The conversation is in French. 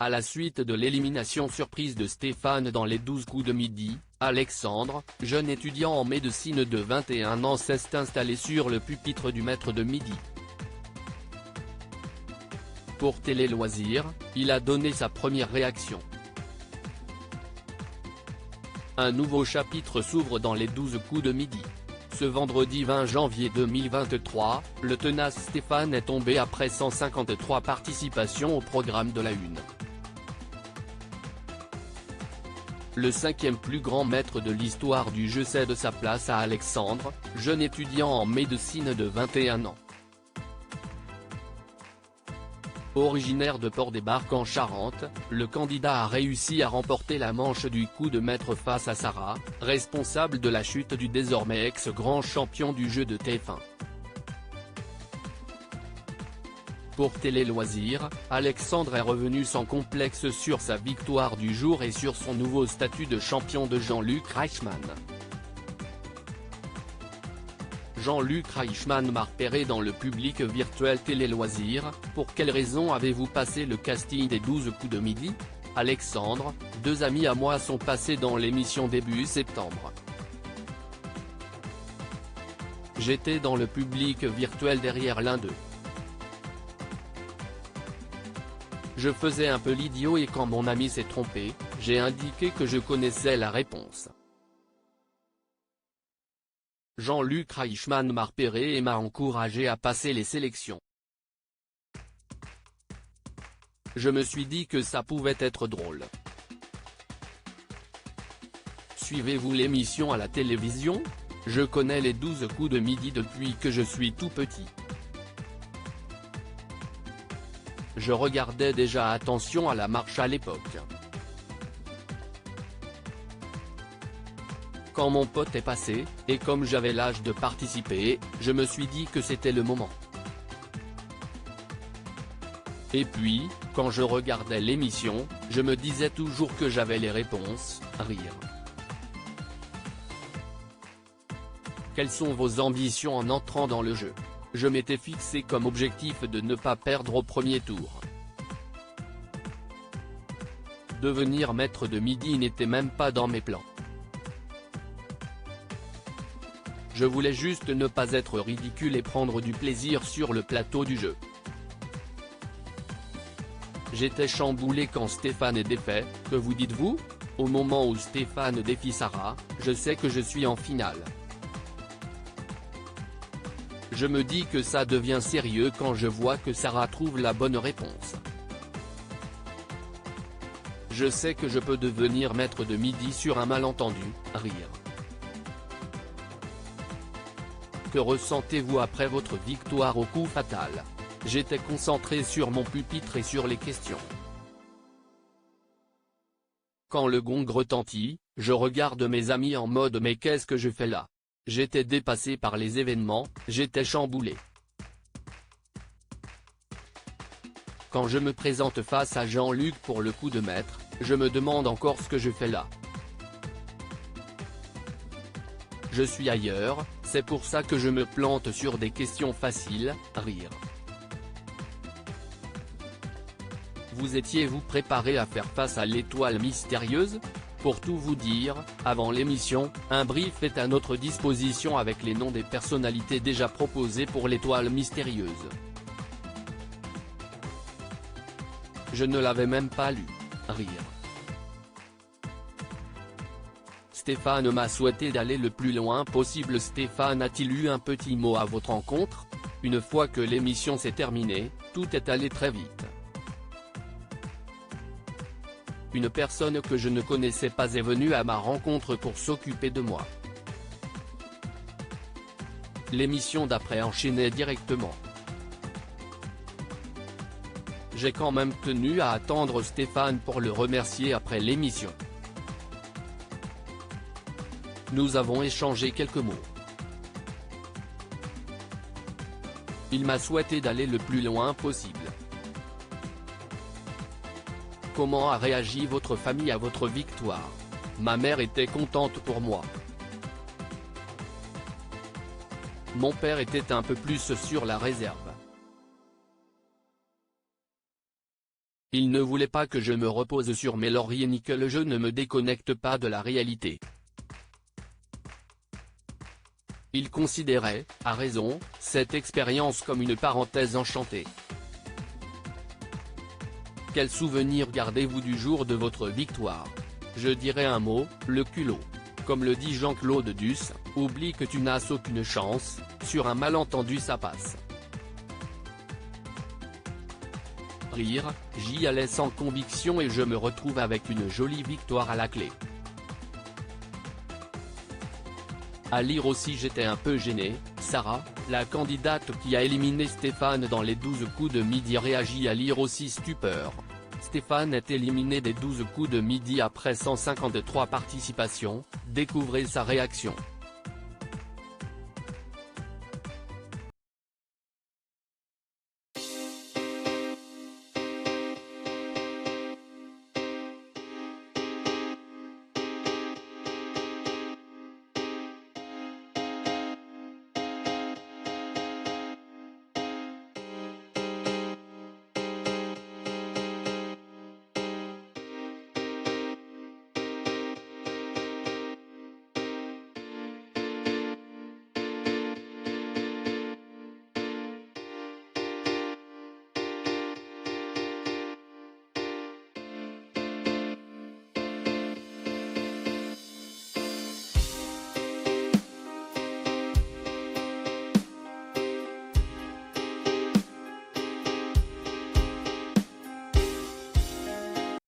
À la suite de l'élimination surprise de Stéphane dans les 12 coups de midi, Alexandre, jeune étudiant en médecine de 21 ans, s'est installé sur le pupitre du maître de midi. Pour Télé Loisirs, il a donné sa première réaction. Un nouveau chapitre s'ouvre dans les 12 coups de midi. Ce vendredi 20 janvier 2023, le tenace Stéphane est tombé après 153 participations au programme de la Une. Le 5e plus grand maître de l'histoire du jeu cède sa place à Alexandre, jeune étudiant en médecine de 21 ans. Originaire de Port-des-Barques en Charente, le candidat a réussi à remporter la manche du coup de maître face à Sarah, responsable de la chute du désormais ex-grand champion du jeu de TF1. Pour Télé Loisirs, Alexandre est revenu sans complexe sur sa victoire du jour et sur son nouveau statut de champion de Jean-Luc Reichmann. Jean-Luc Reichmann m'a repéré dans le public virtuel Télé Loisirs. Pour quelle raison avez-vous passé le casting des 12 coups de midi? Alexandre, deux amis à moi sont passés dans l'émission début septembre. J'étais dans le public virtuel derrière l'un d'eux. Je faisais un peu l'idiot et quand mon ami s'est trompé, j'ai indiqué que je connaissais la réponse. Jean-Luc Reichmann m'a repéré et m'a encouragé à passer les sélections. Je me suis dit que ça pouvait être drôle. Suivez-vous l'émission à la télévision? Je connais les 12 coups de midi depuis que je suis tout petit. Je regardais déjà Attention à la marche à l'époque. Quand mon pote est passé, et comme j'avais l'âge de participer, je me suis dit que c'était le moment. Et puis, quand je regardais l'émission, je me disais toujours que j'avais les réponses, rire. Quelles sont vos ambitions en entrant dans le jeu? Je m'étais fixé comme objectif de ne pas perdre au premier tour. Devenir maître de midi n'était même pas dans mes plans. Je voulais juste ne pas être ridicule et prendre du plaisir sur le plateau du jeu. J'étais chamboulé quand Stéphane est défait. Que vous dites-vous? Au moment où Stéphane défie Sarah, je sais que je suis en finale. Je me dis que ça devient sérieux quand je vois que Sarah trouve la bonne réponse. Je sais que je peux devenir maître de midi sur un malentendu, rire. Que ressentez-vous après votre victoire au coup fatal? J'étais concentré sur mon pupitre et sur les questions. Quand le gong retentit, je regarde mes amis en mode mais qu'est-ce que je fais là? J'étais dépassé par les événements, j'étais chamboulé. Quand je me présente face à Jean-Luc pour le coup de maître, je me demande encore ce que je fais là. Je suis ailleurs, c'est pour ça que je me plante sur des questions faciles, rire. Vous étiez-vous préparé à faire face à l'étoile mystérieuse? Pour tout vous dire, avant l'émission, un brief est à notre disposition avec les noms des personnalités déjà proposées pour l'étoile mystérieuse. Je ne l'avais même pas lu, rire. Stéphane m'a souhaité d'aller le plus loin possible. Stéphane a-t-il eu un petit mot à votre encontre? Une fois que l'émission s'est terminée, tout est allé très vite. Une personne que je ne connaissais pas est venue à ma rencontre pour s'occuper de moi. L'émission d'après enchaînait directement. J'ai quand même tenu à attendre Stéphane pour le remercier après l'émission. Nous avons échangé quelques mots. Il m'a souhaité d'aller le plus loin possible. Comment a réagi votre famille à votre victoire? Ma mère était contente pour moi. Mon père était un peu plus sur la réserve. Il ne voulait pas que je me repose sur mes lauriers ni que le jeu ne me déconnecte pas de la réalité. Il considérait, à raison, cette expérience comme une parenthèse enchantée. Quel souvenir gardez-vous du jour de votre victoire? Je dirais un mot, le culot. Comme le dit Jean-Claude Duss, oublie que tu n'as aucune chance, sur un malentendu ça passe. Rire, j'y allais sans conviction et je me retrouve avec une jolie victoire à la clé. À lire aussi j'étais un peu gêné, Sarah, la candidate qui a éliminé Stéphane dans les 12 coups de midi réagit à lire aussi stupeur. Stéphane est éliminé des 12 coups de midi après 153 participations, découvrez sa réaction.